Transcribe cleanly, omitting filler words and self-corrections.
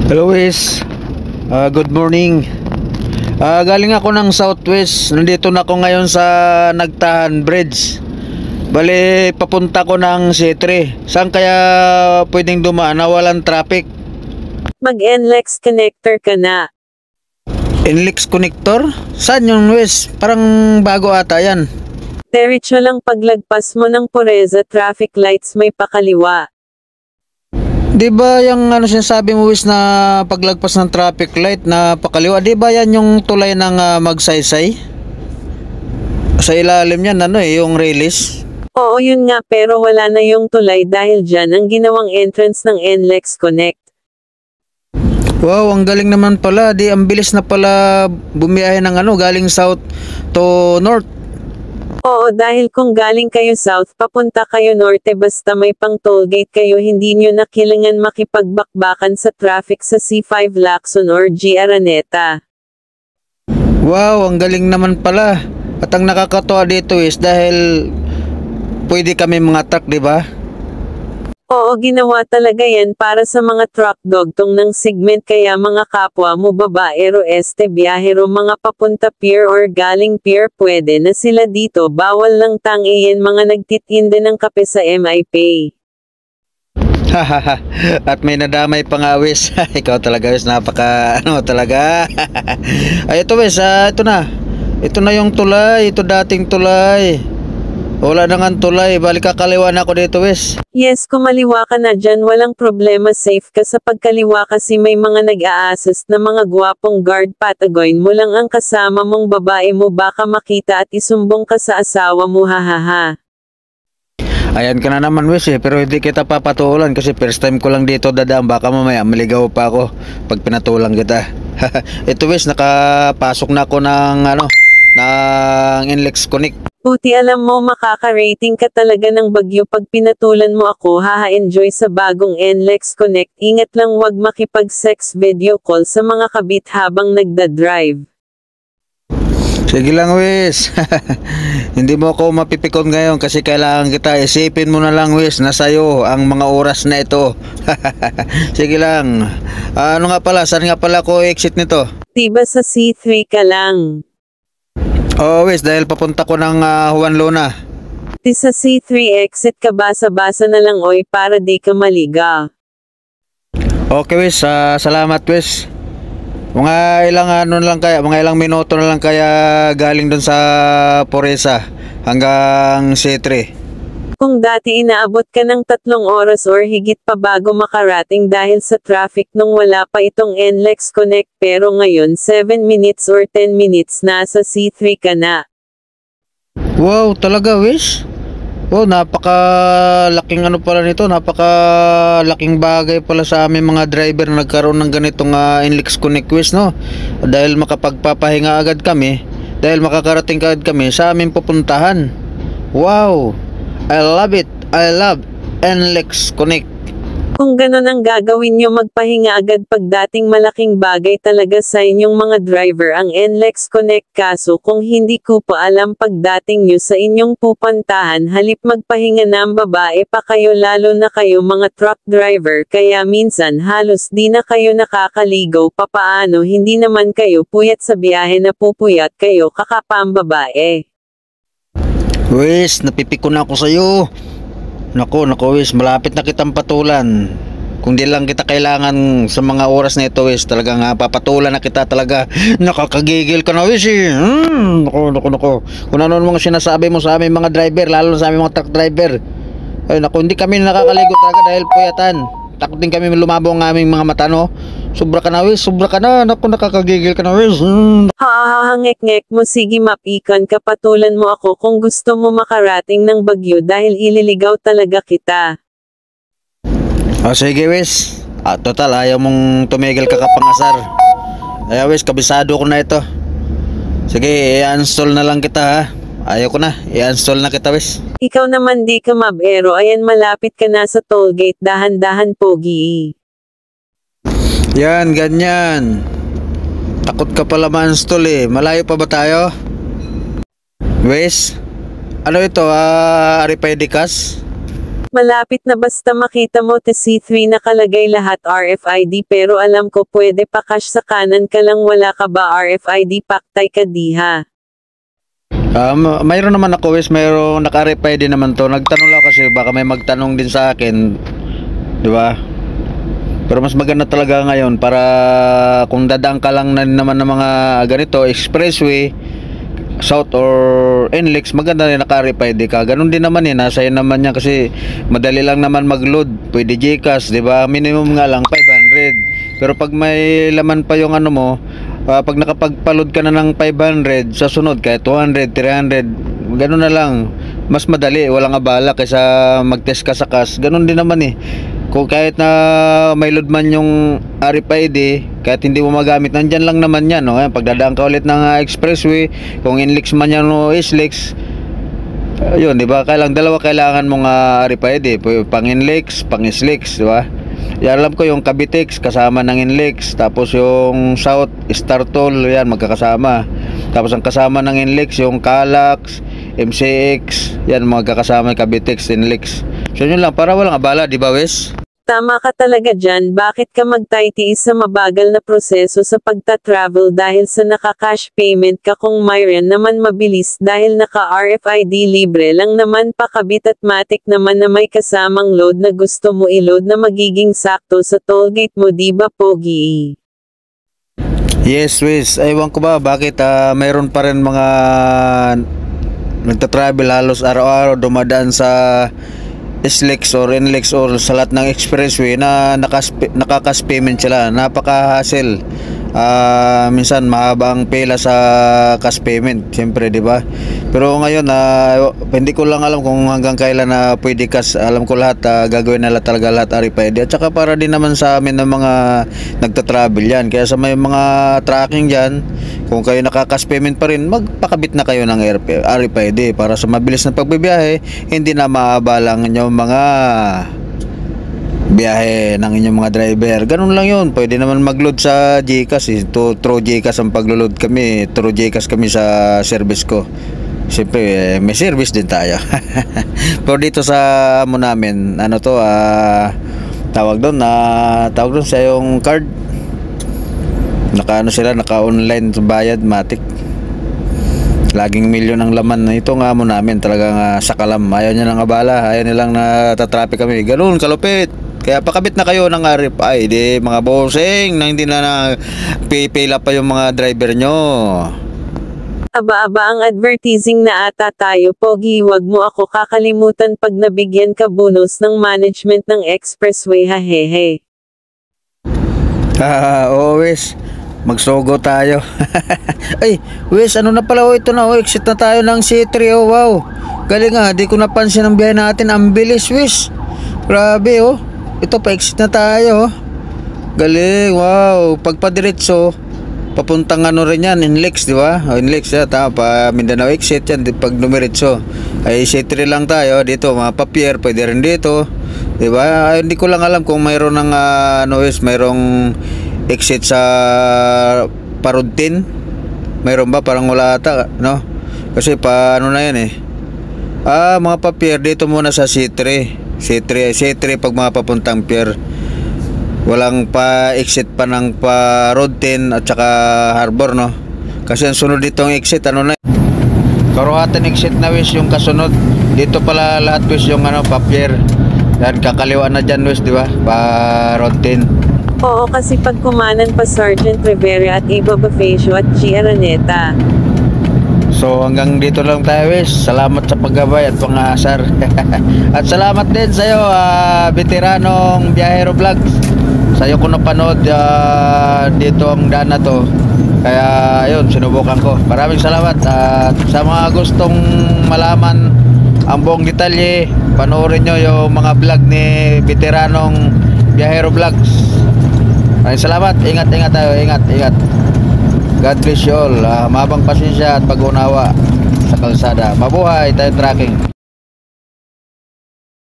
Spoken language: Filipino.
Hello Wes, good morning. Galing ako ng Southwest. Nandito na ako ngayon sa Nagtahan Bridge. Bali, papunta ko ng C3. Saan kaya pwedeng dumaan na walang traffic? Mag-NLEX connector ka na. NLEX connector? Saan yung Wes? Parang bago ata yan. Diretso lang paglagpas mo ng Pureza traffic lights may pakaliwa. Di ba yung sinasabi mo Wes na paglagpas ng traffic light na pakaliwa? Di ba yan yung tulay ng Magsaysay? Sa ilalim yan yung release. Oo yun nga pero wala na yung tulay dahil dyan ang ginawang entrance ng NLEX Connect. Wow, ang galing naman pala. Di ang bilis na pala bumiyahe ng galing south to north. Oo dahil kung galing kayo south papunta kayo norte basta may pang tollgate kayo hindi nyo na kailangan makipagbakbakan sa traffic sa C5 Lacson or G Araneta. Wow, ang galing naman pala. At ang nakakatuwa dito is dahil pwede kami mga truck, di ba? Oo ginawa talaga yan para sa mga truck dugtong ng segment kaya mga kapwa mo babaero biyahero mga papunta pier or galing pier pwede na sila dito bawal lang tangiyin mga nagtitinda ng kape sa MIP. Hahaha. At may nadamay pa nga Wes. Ikaw talaga Wes, napaka talaga. Ay ito Wes, ito na. Ito na yung tulay, ito dating tulay. Wala na nga tulay, balik kakaliwa na ako dito Wes. Yes, kumaliwa ka na dyan, walang problema, safe ka sa pagkaliwa kasi may mga nag-a-assist na mga gwapong guard patagoin mo lang ang kasama mong babae mo baka makita at isumbong ka sa asawa mo hahaha. Ayan ka na naman Wes pero hindi kita papatulan kasi first time ko lang dito dadaan, baka mamaya maligaw pa ako pag pinatulan kita. Ito Wes, nakapasok na ako ng ng NLEX Connect. Buti alam mo makaka-rating ka talaga ng bagyo pag pinatulan mo ako enjoy sa bagong NLEX Connect. Ingat lang wag makipag-sex video call sa mga kabit habang nagda-drive. Sige lang Wes. Hindi mo ako mapipikon ngayon kasi kailangan kita. Isipin mo na lang Wes na sa'yo ang mga oras na ito. Sige lang. Ano nga pala, saan nga pala ako exit nito? Diba sa C3 ka lang? Oo Wes, dahil papunta ko ng Juan Luna. Di sa C3 exit ka basa-basa na lang para di ka maliga. Okay Wes, salamat Wes. Mga ilang mga ilang minuto na lang kaya galing dun sa Pureza hanggang C3. Kung dati inaabot ka ng 3 oras or higit pa bago makarating dahil sa traffic nung wala pa itong NLEX Connect pero ngayon 7 minutes or 10 minutes nasa C3 ka na. Wow, talaga Wes? Wow, napakalaking pala nito, napakalaking bagay pala sa aming mga driver na nagkaroon ng ganitong NLEX Connect Wes, no? Dahil makapagpapahinga agad kami, dahil makakarating agad kami sa aming pupuntahan. Wow! I love it. I love NLEX Connect. Kung ganun ang gagawin nyo magpahinga agad pagdating malaking bagay talaga sa inyong mga driver ang NLEX Connect kaso kung hindi ko pa alam pagdating nyo sa inyong pupuntahan halip magpahinga na ang babae pa kayo lalo na kayo mga truck driver kaya minsan halos di na kayo nakakaligaw papaano hindi naman kayo puyat sa biyahe na pupuyat kayo kakapang babae. Wes, napipikon na ako sa'yo. Nako Wes, malapit na kitang patulan. Kung di lang kita kailangan sa mga oras na ito Wes, talagang papatulan na kita talaga. Nakakagigil ka na Wes Nako. Kung ano mga sinasabi mo sa aming mga driver, lalo na sa aming mga truck driver. Ay nako, hindi kami nakakaligo talaga dahil puyatan. Takot din kami lumabo ang aming mga mata, no? Sobra ka na Wes, sobra ka na. Naku, nakakagigil ka na Wes. Ngek mo sige mapikan kapatulan mo ako kung gusto mo makarating ng bagyo dahil ililigaw talaga kita. Sige Wes. Total, ayaw mong tumigil ka kapangasar. Ay Wes, kabisado ko na ito. Sige, i-install na lang kita ha. Ayaw ko na, i-install na kita Wes. Ikaw naman di ka mabero, ayan malapit ka na sa tollgate, dahan-dahan pogi. Yan, ganyan. Takot ka pala ma-install Malayo pa ba tayo? Wes, ano ito? RFID cash? Malapit na basta makita mo C3 nakalagay lahat RFID pero alam ko pwede pa cash sa kanan ka lang wala ka ba RFID paktay ka diha. Mayroon naman ako Wes, mayroon naka-RFID naman to. Nagtanong lang kasi baka may magtanong din sa akin, di ba? Pero mas maganda talaga ngayon para kung dadaan ka lang na naman ng mga ganito, expressway, South or NLEX, maganda rin naka-RFID ka. Ganun din naman nasa iyo naman yan kasi madali lang naman mag-load. Pwede GCash, di ba? Minimum nga lang 500. Pero pag may laman pa yung ano mo, pag nakapagpa-load ka na ng 500, sa sunod kahit 200, 300, ganun na lang. Mas madali, walang abala kaysa mag-test ka sa cash. Ganun din naman Kung kahit na may load man yung RFID, kahit hindi mo magamit, nandyan lang naman yan, no? Pagdadaan ka ulit ng expressway, kung NLEX man yan o SLEX, yun, di ba? Dalawa kailangan mong RFID, pang NLEX, pang SLEX, di ba? Yan, alam ko yung Cavitex kasama ng NLEX, tapos yung South Star Toll, yan, magkakasama. Tapos ang kasama ng NLEX, yung Calax, MCX, yan, magkakasama yung Cavitex, NLEX. So yun lang, para walang abala, di ba Wes? Tama ka talaga dyan, bakit ka magtitiis sa mabagal na proseso sa pagta-travel dahil sa naka-cash payment ka kung mayroon naman mabilis dahil naka-RFID libre lang naman pakabit at matik naman na may kasamang load na gusto mo i-load na magiging sakto sa tollgate mo di ba Pogi? Yes Wes, ewan ko ba bakit mayroon pa rin mga nagta-travel halos araw-araw dumadaan sa SLEX or NLEX or sa lahat ng expressway na naka-cash payment sila. Napaka-hassle. Minsan mahaba ang pila sa cash payment, siyempre, di ba? Pero ngayon hindi ko lang alam kung hanggang kailan na pwede cash. Alam ko lahat gagawin nila talaga lahat RFID. At saka para din naman sa amin ng mga nagta-travel yan. Kaya sa may mga tracking dyan, kung kayo naka-cash payment pa rin, magpakabit na kayo ng RFID para sa mabilis na pagbibiyahe, hindi na maabalang inyong mga biyahe ng inyong mga driver. Ganun lang yun. Pwede naman mag-load sa GCash. Through GCash ang pag-load kami. Through GCash kami sa service ko. Siyempre, may service din tayo. Pero dito sa amo namin, tawag doon sa yung card. Naka-online bayad, matik. Laging milyon ang laman na ito nga mo namin talagang sakalam. Ayaw niya ng abala, ayaw nilang natatraffic kami. Ganun, kalupit. Kaya pakabit na kayo ng RFID, mga bossing, na hindi na pipila pa yung mga driver nyo. Aba-aba ang advertising na ata tayo Pogi, wag mo ako kakalimutan pag nabigyan ka bonus ng management ng expressway hahehe. Oo Wes, magsogo tayo. Ay Wes, ano na pala ito na exit na tayo ng C3. Wow, galing di ko napansin ang biyahe natin, ang bilis Wes. Grabe ito pa exit na tayo galing, wow. Pagpadiretso papuntang rin yan, NLEX, di ba? NLEX tama pa, Mindanao exit yan. Pag dumiretso ay C3 lang tayo dito, mga papier pwede rin dito, di ba? Hindi ko lang alam kung mayroon ng mayroong exit sa Parudtin, mayroon ba? Parang wala ata, no? Kasi paano na yan mga papier dito muna sa C3 pag mga papuntang pier. Walang pa-exit pa ng pa-road 10 at saka harbor, no? Kasi ang sunod ditong exit, Karuhatan exit na Wes yung kasunod. Dito pala lahat Wes yung pa-pier. Yan, kakaliwa na dyan Wes, di ba? Pa-road 10. Oo, kasi pag kumanan pa Sergeant Rivera at Iba Bonifacio at G. Araneta. So hanggang dito lang tayo Wes. Salamat sa paggabay at pangasar. At salamat din sa iyo veteranong Biyahero Vlogs. Sa iyo ko napanood dito ang daan na to. Kaya ayun, sinubukan ko. Maraming salamat. At sa mga gustong malaman ang buong detalye, panoorin nyo yung mga vlog ni veteranong Biyahero Vlogs. Maraming salamat. Ingat tayo. Ingat. God bless you all. Mabang pasensya at pag-unawa sa kalsada. Mabuhay tayo tracking.